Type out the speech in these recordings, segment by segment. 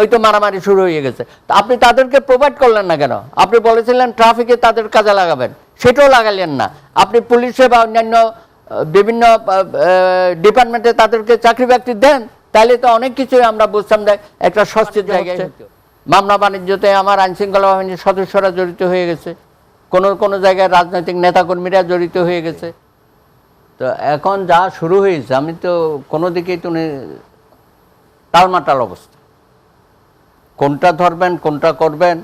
ওই তো মারামারি শুরু হয়ে গেছে। তা আপনি তাদেরকে প্রোভাইড করলেন না কেন? আপনি বলেছিলেন ট্রাফিকে তাদের কাজে লাগাবেন, সেটাও লাগালেন না। আপনি পুলিশে বা অন্যান্য বিভিন্ন ডিপার্টমেন্টে তাদেরকে চাকরি বাকরি দেন, তাহলে তো অনেক কিছুই আমরা বুঝতাম যে একটা স্বস্তির জায়গায়। মামলা বাণিজ্যতে আমার আইনশৃঙ্খলা বাহিনীর সদস্যরা জড়িত হয়ে গেছে, কোনো জায়গায় রাজনৈতিক নেতাকর্মীরা জড়িত হয়ে গেছে। তো এখন যা শুরু হয়েছে, আমি তো কোনো দিকেই তো টালমাটাল অবস্থা। কোনটা ধরবেন, কোনটা করবেন,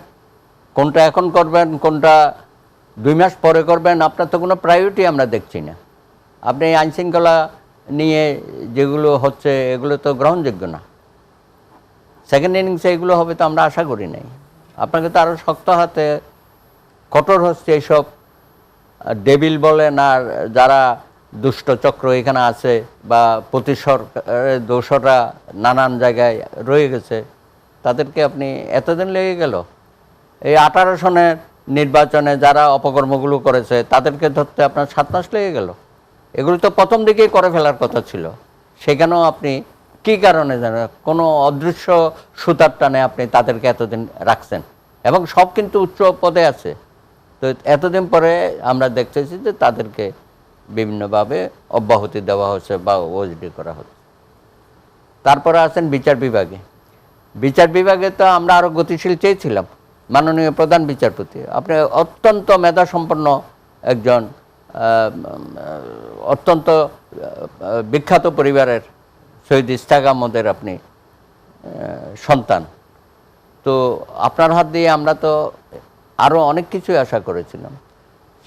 কোনটা এখন করবেন, কোনটা 2 মাস পরে করবেন, আপনার তো কোনো প্রায়োরিটি আমরা দেখছি না। আপনি আইনশৃঙ্খলা নিয়ে যেগুলো হচ্ছে এগুলো তো গ্রহণযোগ্য না। সেকেন্ড ইনিংসে এগুলো হবে তো আমরা আশা করি নাই। আপনাকে তো আরও শক্ত হাতে কঠোর হচ্ছে এইসব ডেবিল বলেন আর যারা দুষ্ট চক্র এখানে আছে বা প্রতিসরকারের দোষরা নানান জায়গায় রয়ে গেছে, তাদেরকে আপনি এতদিন লেগে গেল। এই 18 সনের নির্বাচনে যারা অপকর্মগুলো করেছে তাদেরকে ধরতে আপনার 7 মাস লেগে গেল। এগুলো তো প্রথম দিকেই করে ফেলার কথা ছিল। সেখানেও আপনি কি কারণে জানেন, কোনো অদৃশ্য সুতার টানে আপনি তাদেরকে এতদিন রাখছেন, এবং সব কিন্তু উচ্চ পদে আছে। তো এতদিন পরে আমরা দেখতেছি যে তাদেরকে বিভিন্নভাবে অব্যাহতি দেওয়া হচ্ছে বা ওএসডি করা হচ্ছে। তারপরে আছেন বিচার বিভাগে। বিচার বিভাগে তো আমরা আরও গতিশীল চেয়েছিলাম। মাননীয় প্রধান বিচারপতি, আপনি অত্যন্ত মেধাসম্পন্ন একজন, অত্যন্ত বিখ্যাত পরিবারের শহীদ ইশতাক আহমদের আপনি সন্তান। তো আপনার হাত দিয়ে আমরা তো আরও অনেক কিছুই আশা করেছিলাম।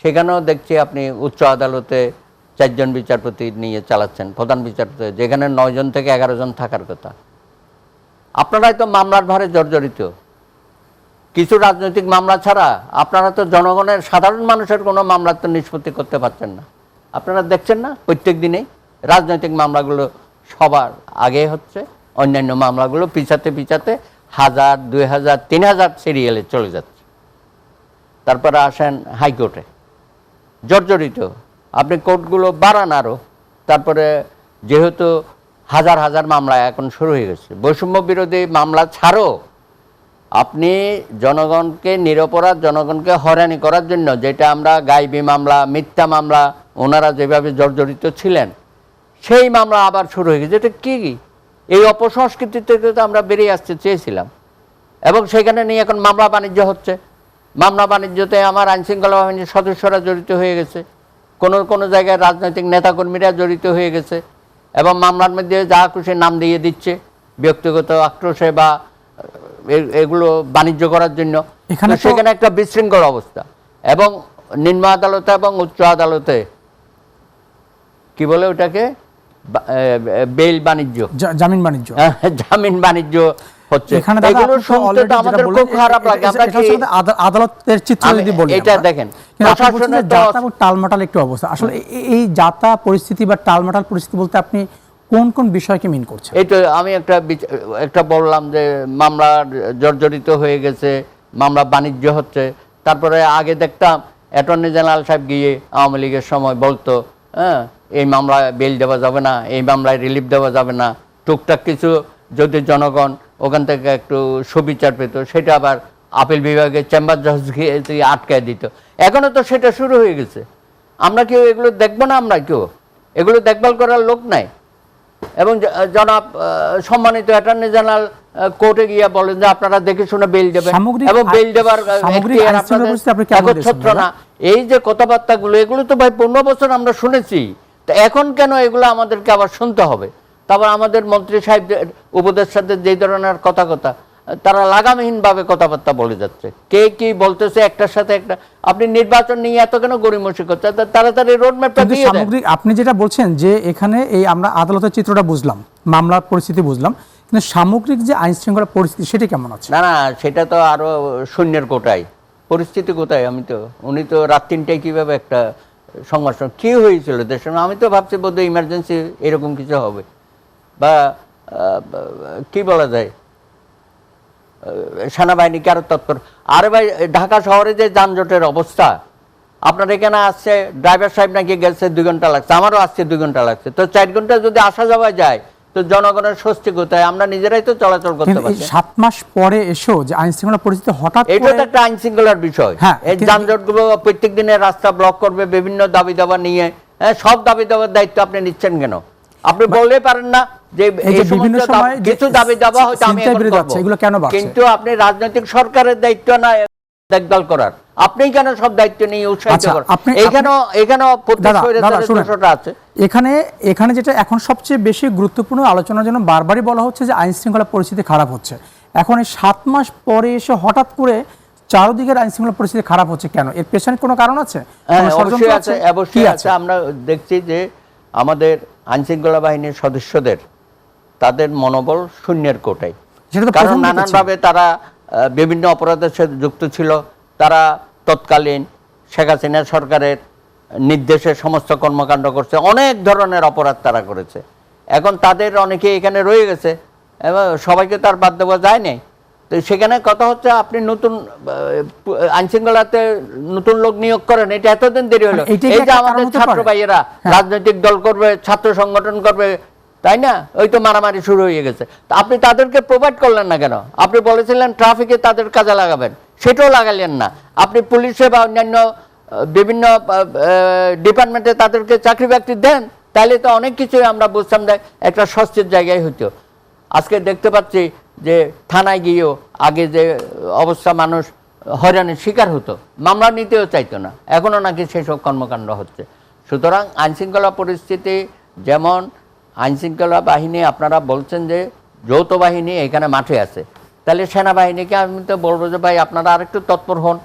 সেখানেও দেখছি আপনি উচ্চ আদালতে 4 জন বিচারপতি নিয়ে চালাচ্ছেন, প্রধান বিচারপতি, যেখানে 9 জন থেকে 11 জন থাকার কথা। আপনারাই তো মামলার ভারে জর্জরিত। কিছু রাজনৈতিক মামলা ছাড়া আপনারা তো জনগণের, সাধারণ মানুষের কোনো মামলা তো নিষ্পত্তি করতে পারছেন না। আপনারা দেখছেন না প্রত্যেক দিনেই রাজনৈতিক মামলাগুলো সবার আগে হচ্ছে, অন্যান্য মামলাগুলো পিছাতে 1000, 2000, 3000 সিরিয়ালে চলে যাচ্ছে। তারপরে আসেন হাইকোর্টে, জর্জরিত। আপনি কোর্টগুলো বাড়ান আরও। তারপরে যেহেতু হাজার হাজার মামলা এখন শুরু হয়ে গেছে, বৈষম্য বিরোধী মামলা ছাড়ো, আপনি জনগণকে, নিরপরাধ জনগণকে হয়রানি করার জন্য, যেটা আমরা গাইবি মামলা, মিথ্যা মামলা, ওনারা যেভাবে জর্জরিত ছিলেন, সেই মামলা আবার শুরু হয়ে গেছে। এটা কি? এই অপসংস্কৃতি থেকে তো আমরা বেরিয়ে আসতে চেয়েছিলাম, এবং সেখানে নিয়ে এখন মামলা বাণিজ্য হচ্ছে। মামলা বাণিজ্যতে আমার আইনশৃঙ্খলা বাহিনীর সদস্যরা জড়িত হয়ে গেছে, কোনো জায়গায় রাজনৈতিক নেতাকর্মীরা জড়িত হয়ে গেছে, এবং মামলার মধ্যে যা খুশি নাম দিয়ে দিচ্ছে ব্যক্তিগত আক্রোশে বা এগুলো বাণিজ্য করার জন্য। সেখানে একটা বিশৃঙ্খল অবস্থা। এবং নিম্ন আদালতে এবং উচ্চ আদালতে কি বলে ওটাকে, বেল বাণিজ্য, জামিন বাণিজ্য হচ্ছে। এগুলো শুনতে তো আমাদের খুব খারাপ লাগে। আমরা কি আদালতের চিত্র যদি বলি, এটা দেখেন প্রশাসনের টালমাটাল একটু অবস্থা। আসলে এই যাতা পরিস্থিতি বা টালমাটাল পরিস্থিতি বলতে আপনি কোন কোন বিষয়কে মিন করছেন? এই তো আমি একটা বললাম যে মামলা জর্জরিত হয়ে গেছে, মামলা বাণিজ্য হচ্ছে। তারপরে আগে দেখতাম অ্যাটর্নি জেনারেল সাহেব গিয়ে আওয়ামী লীগের সময় বলতো, হ্যাঁ, এই মামলায় বেল দেওয়া যাবে না, এই মামলায় রিলিফ দেওয়া যাবে না। টুকটাক কিছু যদি জনগণ ওখান থেকে একটু সুবিচার পেত, সেটা আবার আপিল বিভাগের চেম্বার জজ গিয়ে আটকায় দিত। এখনও তো সেটা শুরু হয়ে গেছে। আমরা কেউ এগুলো দেখবো না? আমরা কেউ এগুলো দেখভাল করার লোক নাই। এবং জনাব সম্মানিত অ্যাটর্নি জেনারেল কোর্টে গিয়ে বলেন যে আপনারা দেখে শুনে বেল দেবেন, এবং বেল দেবার একচ্ছত্র না। এই যে কথাবার্তাগুলো, এগুলো তো ভাই 15 বছর আমরা শুনেছি। তো এখন কেন এগুলো আমাদেরকে আবার শুনতে হবে? তারপর আমাদের মন্ত্রী সাহেবদের উপদেষ্টাদের যেই ধরনের কথা তারা লাগামহীনভাবে কথাবার্তা বলে যাচ্ছে, কে কি বলতেছে একটার সাথে একটা। আপনি নির্বাচন নিয়ে এত কেন গড়িমসি করছেন? তাড়াতাড়ি রোডম্যাপটা দিয়ে দেন। সামগ্রিক আপনি যেটা বলছেন যে এখানে এই আমরা আদালতের চিত্রটা বুঝলাম, মামলার পরিস্থিতি বুঝলাম, কিন্তু সামগ্রিক যে আইন শৃঙ্খলা পরিস্থিতি সেটা কেমন আছে? না, সেটা তো আরো শূন্যের কোটায়। পরিস্থিতি কোথায়? উনি তো রাত 3টায় কিভাবে একটা সংঘর্ষ কি হয়েছিল দেশে, আমি তো ভাবছি বোধহয় ইমার্জেন্সি এরকম কিছু হবে, বা কি বলা যায়, সেনাবাহিনীকে আরো তৎপর। আরে ভাই, ঢাকা শহরে যে যানজটের অবস্থা, আপনার এখানে আসছে ড্রাইভার সাহেব নাকি গেছে 2 ঘন্টা লাগছে, আমারও আসছে 2 ঘন্টা লাগছে। তো 4 ঘন্টা যদি আসা যাওয়া যায়, তো জনগণের স্বস্তি কোথায়? আমরা নিজেরাই তো চলাচল করতে কিন্তু এই পারছি। 7 মাস পরে এসেও যে আইন শৃঙ্খলা পরিস্থিতি হঠাৎ এটা করে তো একটা আইন শৃঙ্খলার বিষয়। হ্যাঁ, এই যানজটগুলো প্রত্যেক দিনের রাস্তা ব্লক করবে বিভিন্ন দাবি দাবা নিয়ে, হ্যাঁ, সব দাবি দাবার দায়িত্ব আপনি নিচ্ছেন কেন? আপনি বললে পারেন না যে এই এই যে সমস্ত বিভিন্ন সময় যে কিছু দাবি দাবা হয়তো আমি চিন্তায় এখন বেড়ে করব। যাচ্ছে, এগুলো কেন বাড়ছে? কিন্তু আপনি রাজনৈতিক সরকারের দায়িত্ব না দেখভাল করার, আপনিই কেন সব দায়িত্ব নিয়ে উৎসাহিত আচ্ছা, করেন? আপনি- এখানেও প্রত্যেক দাদা, স্বৈরাচারের শুনেন। দোষটা আছে। এখানে যেটা এখন সবচেয়ে বেশি গুরুত্বপূর্ণ আলোচনার জন্য বারবারই বলা হচ্ছে যে আইন শৃঙ্খলা পরিস্থিতি খারাপ হচ্ছে। এখন এই 7 মাস পরে এসে হঠাৎ করে চারদিকের আইন শৃঙ্খলা পরিস্থিতি খারাপ হচ্ছে কেন? এর পেছনে কোনো কারণ আছে? হ্যাঁ, কোনো ষড়যন্ত্র অবশ্যই আছে? আছে, কি অবশ্যই আছে। আমরা দেখছি যে আমাদের আইনশৃঙ্খলা বাহিনীর সদস্যদের তাদের মনোবল শূন্যের কোটায়। সেটা তো কারণ প্রথম থেকে ছিল। নানানভাবে তারা বিভিন্ন অপরাধের সাথে যুক্ত ছিল। তারা তৎকালীন শেখ হাসিনা সরকারের নির্দেশে সমস্ত কর্মকাণ্ড করছে, অনেক ধরনের অপরাধ তারা করেছে। এখন তাদের অনেকে এখানে রয়ে গেছে এবং সবাইকে তার বাদ দেওয়া যায় নাই। তো সেখানে কথা হচ্ছে আপনি নতুন আইনশৃঙ্খলাতে নতুন লোক নিয়োগ করেন, এটা এতদিন দেরি হলো। এইটা কি এই যে একটা আমাদের কারণ হতে ছাত্র পারে? ভাইয়েরা হ্যাঁ। রাজনৈতিক দল করবে, ছাত্র সংগঠন করবে, তাই না? ওই তো মারামারি শুরু হয়ে গেছে। তা আপনি তাদেরকে প্রোভাইড করলেন না কেন? আপনি বলেছিলেন ট্রাফিকে তাদের কাজে লাগাবেন, সেটাও লাগালেন না। আপনি পুলিশে বা অন্যান্য বিভিন্ন ডিপার্টমেন্টে তাদেরকে চাকরি বাকরি দেন, তাহলে তো অনেক কিছুই আমরা বুঝতাম যে একটা স্বস্তির জায়গায় হইতো। আজকে দেখতে পাচ্ছি যে থানায় গিয়েও আগে যে অবস্থা, মানুষ হয়রানির শিকার হতো, মামলা নিতেও চাইতো না, এখনও নাকি সেসব কর্মকাণ্ড হচ্ছে। সুতরাং আইনশৃঙ্খলা পরিস্থিতি যেমন, আইনশৃঙ্খলা বাহিনী আপনারা বলছেন যে যৌথ বাহিনী এখানে মাঠে আছে, তাহলে সেনাবাহিনীকে আমি তো বলবো যে ভাই আপনারা আরেকটু তৎপর হন।